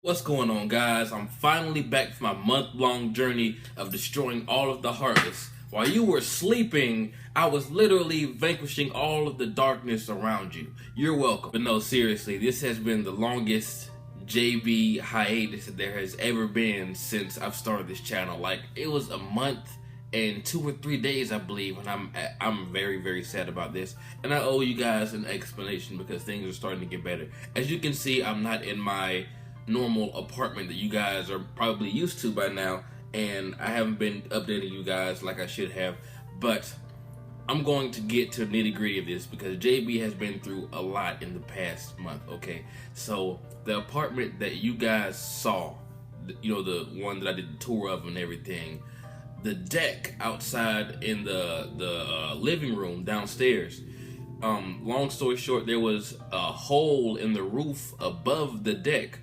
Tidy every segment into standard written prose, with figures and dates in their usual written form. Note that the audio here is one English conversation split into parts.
What's going on, guys? I'm finally back from my month-long journey of destroying all of the harvests. While you were sleeping, I was literally vanquishing all of the darkness around you. You're welcome. But no, seriously, this has been the longest JB hiatus that there has ever been since I've started this channel. Like, it was a month and 2 or 3 days, I believe, and I'm very, very sad about this. And I owe you guys an explanation because things are starting to get better. As you can see, I'm not in my normal apartment that you guys are probably used to by now, and I haven't been updating you guys like I should have, but I'm going to get to the nitty-gritty of this because JB has been through a lot in the past month. Okay, so the apartment that you guys saw, you know, the one that I did the tour of and everything, the deck outside in the living room downstairs, long story short, there was a hole in the roof above the deck,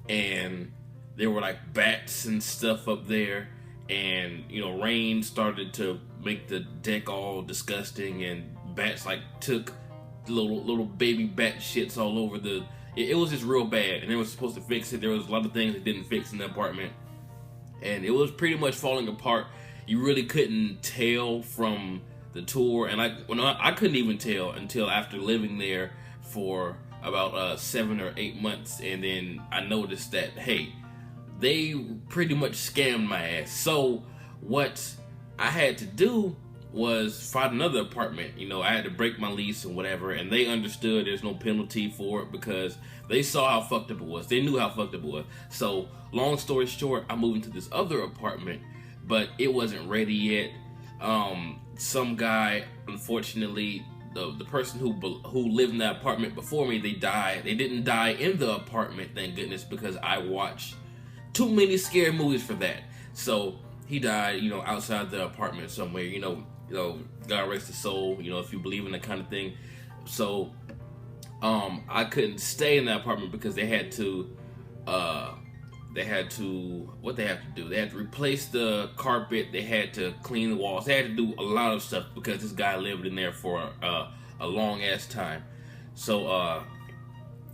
and there were like bats and stuff up there, and you know, rain started to make the deck all disgusting, and bats like took little baby bat shits all over it was just real bad, and they were supposed to fix it. There was a lot of things that didn't fix in the apartment, and it was pretty much falling apart. You really couldn't tell from the tour, and I couldn't even tell until after living there for about 7 or 8 months, and then I noticed that, hey, they pretty much scammed my ass. So what I had to do was find another apartment. You know, I had to break my lease and whatever, and they understood there's no penalty for it because they saw how fucked up it was. They knew how fucked up it was. So long story short, I moved into this other apartment, but it wasn't ready yet. Some guy, unfortunately, the person who lived in that apartment before me, they died. They didn't die in the apartment, thank goodness, because I watched too many scary movies for that. So he died, you know, outside the apartment somewhere. You know, God rest his soul. You know, if you believe in that kind of thing. So, I couldn't stay in that apartment because they had to what they have to do. They had to replace the carpet. They had to clean the walls. They had to do a lot of stuff because this guy lived in there for a long ass time. So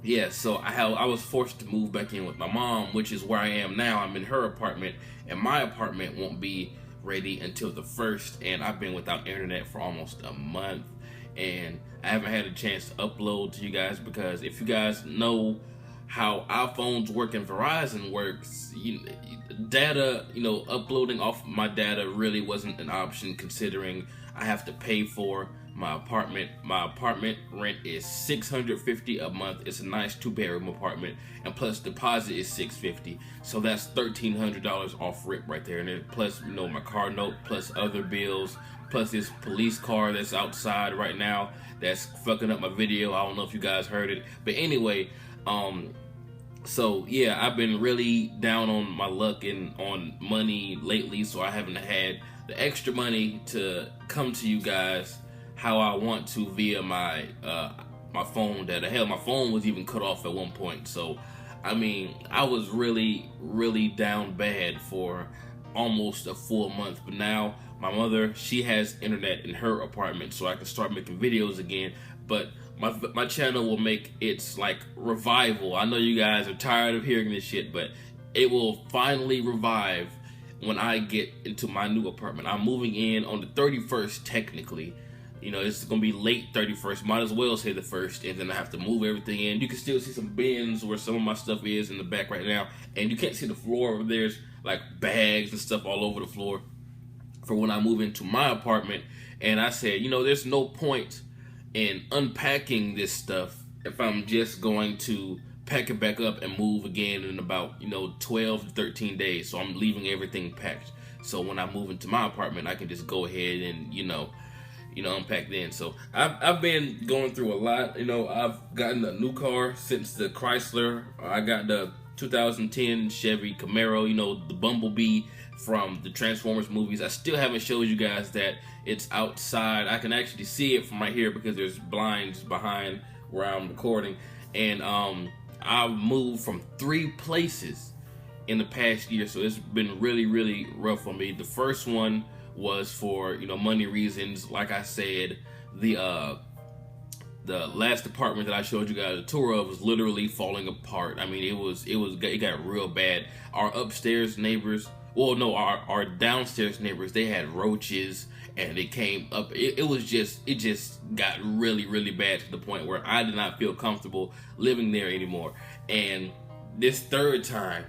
yeah, so I was forced to move back in with my mom, which is where I am now. I'm in her apartment, and my apartment won't be ready until the 1st, and I've been without internet for almost a month, and I haven't had a chance to upload to you guys because if you guys know how iPhones work and Verizon works, data, you know, uploading off my data really wasn't an option considering I have to pay for my apartment. My apartment rent is $650 a month. It's a nice 2-bedroom apartment, and plus deposit is $650, so that's $1,300 off rent right there. And then plus, you know, my car note, plus other bills, plus this police car that's outside right now that's fucking up my video. I don't know if you guys heard it, but anyway, so yeah, I've been really down on my luck and on money lately, so I haven't had the extra money to come to you guys how I want to via my my phone data. Hell, my phone was even cut off at one point. So I mean, I was really down bad for almost a full month. But now my mother, she has internet in her apartment, so I can start making videos again. But my channel will make its like revival. I know you guys are tired of hearing this shit, but it will finally revive when I get into my new apartment. I'm moving in on the 31st technically. You know, it's gonna be late 31st. Might as well say the 1st, and then I have to move everything in. You can still see some bins where some of my stuff is in the back right now, and you can't see the floor. There's like bags and stuff all over the floor for when I move into my apartment. And I said, you know, there's no point in unpacking this stuff if I'm just going to pack it back up and move again in about, you know, 12 to 13 days. So I'm leaving everything packed, so when I move into my apartment, I can just go ahead and you know, unpack then. So I've been going through a lot. You know, I've gotten a new car since the Chrysler. I got the 2010 Chevy Camaro, you know, the Bumblebee from the Transformers movies. I still haven't showed you guys that it's outside. I can actually see it from right here because there's blinds behind where I'm recording. And I've moved from 3 places in the past year, so it's been really rough on me. The first one was for, you know, money reasons. Like I said, the the last apartment that I showed you guys a tour of was literally falling apart. I mean, it got real bad. Our upstairs neighbors, well, no, our downstairs neighbors, they had roaches, and it came up. It just got really, really bad to the point where I did not feel comfortable living there anymore. And this third time,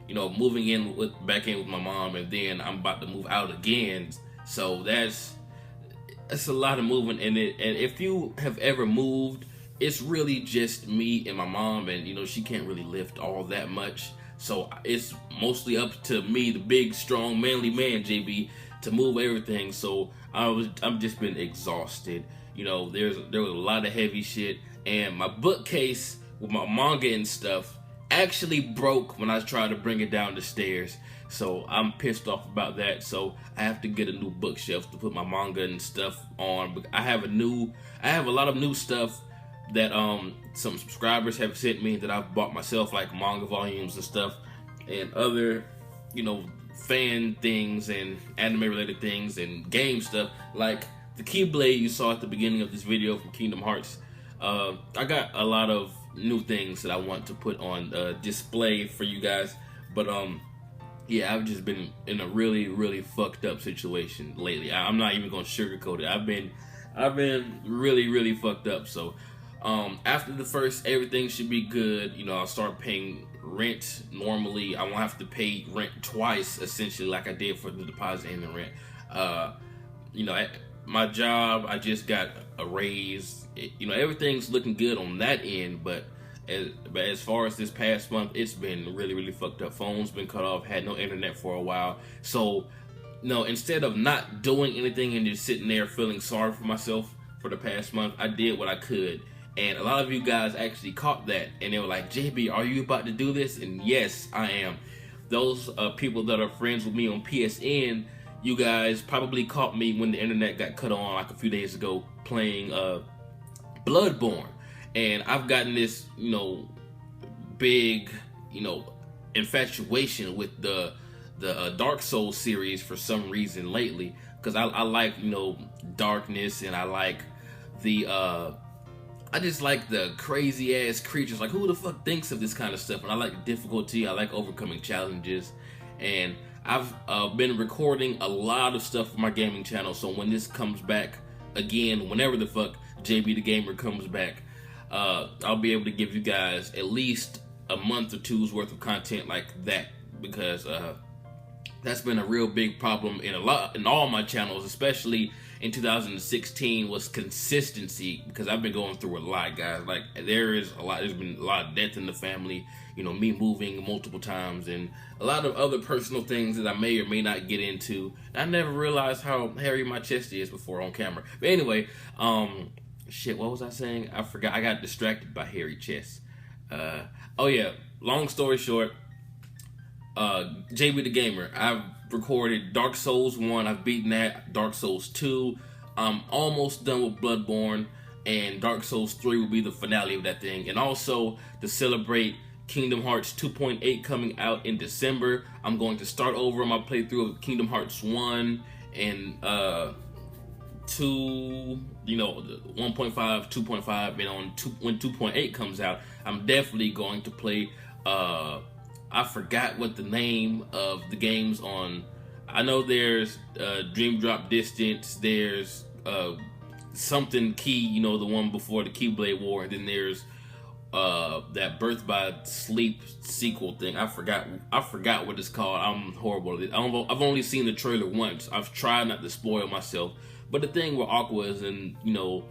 you know, moving back in with my mom, and then I'm about to move out again. So that's a lot of movement in it. And if you have ever moved, it's really just me and my mom, and you know, she can't really lift all that much. So it's mostly up to me, the big, strong, manly man, JB, to move everything. So I've just been exhausted. You know, there was a lot of heavy shit, and my bookcase with my manga and stuff actually broke when I tried to bring it down the stairs. So I'm pissed off about that. So I have to get a new bookshelf to put my manga and stuff on. I have a lot of new stuff that some subscribers have sent me that I've bought myself, like manga volumes and stuff, and other, you know, fan things and anime related things and game stuff, like the Keyblade you saw at the beginning of this video from Kingdom Hearts. I got a lot of new things that I want to put on display for you guys, but yeah, I've just been in a really, really fucked up situation lately. I'm not even gonna sugarcoat it. I've been really, really fucked up. So after the first, everything should be good. You know, I'll start paying rent normally. I won't have to pay rent twice, essentially, like I did for the deposit and the rent. You know, at my job, I just got a raise. You know, everything's looking good on that end, but as far as this past month, it's been really, really fucked up. Phone's been cut off, had no internet for a while. So, no, instead of not doing anything and just sitting there feeling sorry for myself for the past month, I did what I could. And a lot of you guys actually caught that, and they were like, JB, are you about to do this? And yes, I am. Those people that are friends with me on PSN, you guys probably caught me when the internet got cut on like a few days ago playing Bloodborne. And I've gotten this, you know, big, you know, infatuation with the Dark Souls series for some reason lately, because I like, you know, darkness, and I like the I just like the crazy ass creatures. Like, who the fuck thinks of this kind of stuff? And I like difficulty. I like overcoming challenges. And I've been recording a lot of stuff for my gaming channel. So when this comes back again, whenever the fuck jbDAgamer comes back, I'll be able to give you guys at least a month or two's worth of content like that, because that's been a real big problem in all my channels, especially in 2016, was consistency, because I've been going through a lot, guys. Like, there's been a lot of death in the family, you know, me moving multiple times, and a lot of other personal things that I may or may not get into. I never realized how hairy my chest is before on camera. But anyway, shit, what was I saying? I forgot. I got distracted by hairy chest. Oh yeah, long story short, jbDAgamer, I've recorded Dark Souls 1, I've beaten that. Dark Souls 2, I'm almost done with Bloodborne, and Dark Souls 3 will be the finale of that thing. And also, to celebrate Kingdom Hearts 2.8 coming out in December, I'm going to start over my playthrough of Kingdom Hearts 1 and 2, you know, 1.5, 2.5, and when 2.8 comes out, I'm definitely going to play I forgot what the name of the games on. I know there's Dream Drop Distance, there's something Key, you know, the one before the Keyblade War, and then there's that Birth by Sleep sequel thing. I forgot what it's called. I'm horrible at it. I've only seen the trailer once. I've tried not to spoil myself, but the thing with Aqua is, and you know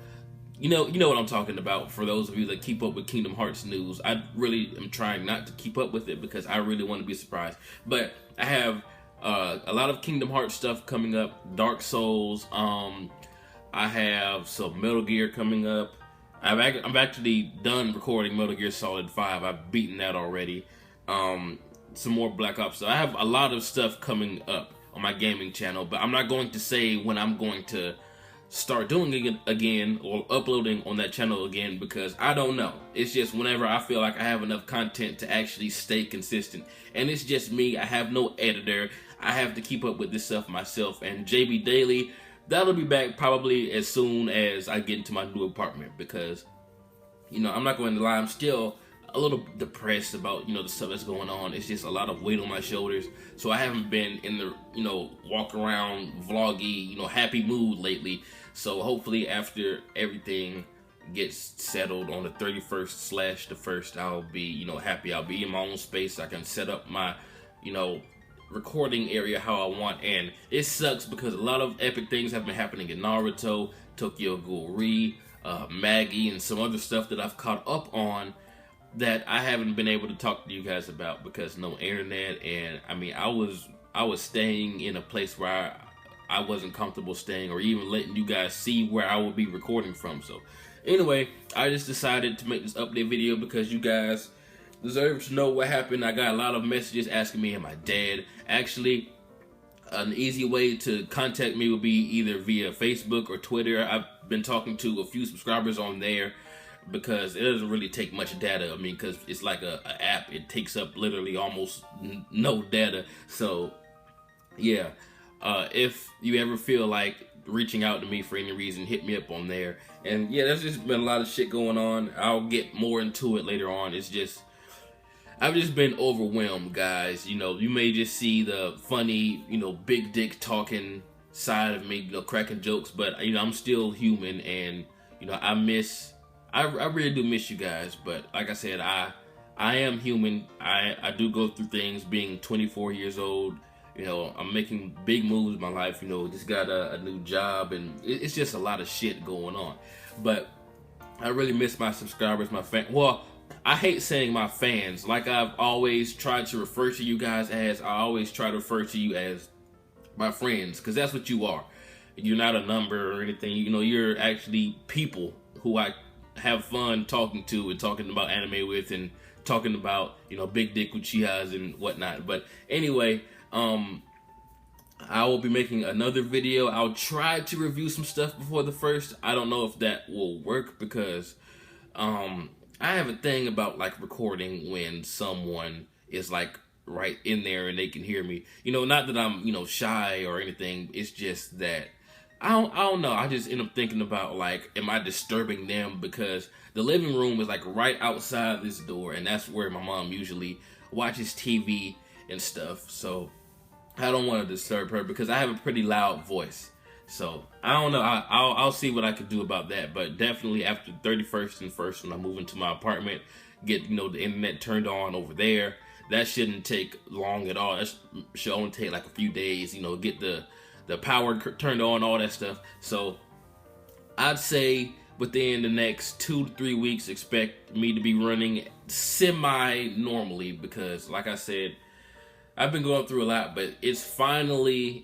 what I'm talking about. For those of you that keep up with Kingdom Hearts news, I really am trying not to keep up with it because I really want to be surprised. But I have a lot of Kingdom Hearts stuff coming up. Dark Souls. I have some Metal Gear coming up. I'm actually done recording Metal Gear Solid 5. I've beaten that already. Some more Black Ops. So I have a lot of stuff coming up on my gaming channel, but I'm not going to say when I'm going to start doing it again or uploading on that channel again, because I don't know. It's just whenever I feel like I have enough content to actually stay consistent. And it's just me. I have no editor. I have to keep up with this stuff myself. And JB Daily that'll be back probably as soon as I get into my new apartment, because, you know, I'm not going to lie, I'm still a little depressed about, you know, the stuff that's going on. It's just a lot of weight on my shoulders, so I haven't been in the, you know, walk around vloggy, you know, happy mood lately. So hopefully after everything gets settled on the 31st / the 1st, I'll be, you know, happy. I'll be in my own space. I can set up my, you know, recording area how I want. And it sucks because a lot of epic things have been happening in Naruto, Tokyo Ghoul, Maggie, and some other stuff that I've caught up on that I haven't been able to talk to you guys about because no internet. And I mean, I was staying in a place where I wasn't comfortable staying, or even letting you guys see where I would be recording from. So anyway, I just decided to make this update video because you guys deserve to know what happened. I got a lot of messages asking me, am I dead? Actually, an easy way to contact me would be either via Facebook or Twitter. I've been talking to a few subscribers on there, because it doesn't really take much data. I mean, because it's like a app. It takes up literally almost no data. So yeah, if you ever feel like reaching out to me for any reason, hit me up on there. And yeah, there's just been a lot of shit going on. I'll get more into it later on. It's just, I've just been overwhelmed, guys. You know, you may just see the funny, you know, big dick talking side of me, you know, cracking jokes, but, you know, I'm still human, and, you know, I really do miss you guys. But like I said, I am human. I do go through things being 24 years old. You know, I'm making big moves in my life. You know, just got a new job, and it's just a lot of shit going on. But I really miss my subscribers, my fans. Well, I hate saying my fans. Like I've always tried to refer to you guys as, I always try to refer to you as my friends, because that's what you are. You're not a number or anything. You know, you're actually people who I have fun talking to and talking about anime with, and talking about, you know, big dick Uchihas and whatnot. But anyway, I will be making another video. I'll try to review some stuff before the 1st. I don't know if that will work, because I have a thing about like recording when someone is like right in there and they can hear me. You know, not that I'm, you know, shy or anything. It's just that I don't know. I just end up thinking about, like, am I disturbing them? Because the living room is like right outside this door, and that's where my mom usually watches TV and stuff. So I don't want to disturb her, because I have a pretty loud voice. So I don't know. I'll see what I can do about that. But definitely after 31st and 1st, when I move into my apartment, get, you know, the internet turned on over there. That shouldn't take long at all. That should only take like a few days. You know, get the power turned on, all that stuff. So I'd say within the next 2 to 3 weeks, expect me to be running semi-normally, because like I said, I've been going through a lot, but it's finally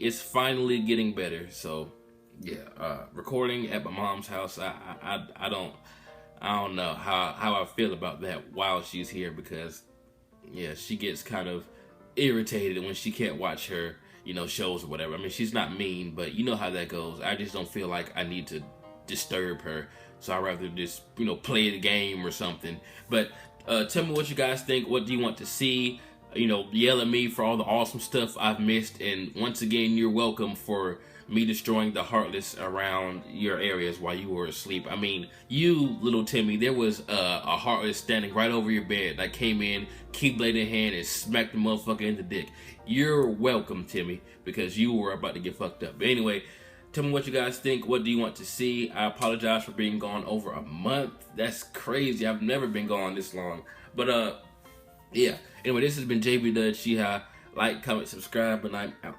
getting better. So yeah, recording at my mom's house, I don't know how I feel about that while she's here, because yeah, she gets kind of irritated when she can't watch her, you know, shows or whatever. I mean, she's not mean, but you know how that goes. I just don't feel like I need to disturb her, so I'd rather just, you know, play the game or something. But tell me what you guys think. What do you want to see? You know, yell at me for all the awesome stuff I've missed. And once again, you're welcome for me destroying the Heartless around your areas while you were asleep. I mean, you, little Timmy, there was a Heartless standing right over your bed. I came in, keyblade in hand, and smacked the motherfucker in the dick. You're welcome, Timmy, because you were about to get fucked up. But anyway, tell me what you guys think. What do you want to see? I apologize for being gone over a month. That's crazy. I've never been gone this long. But yeah. Anyway, this has been jbDAuchiha. Like, comment, subscribe, and I'm out.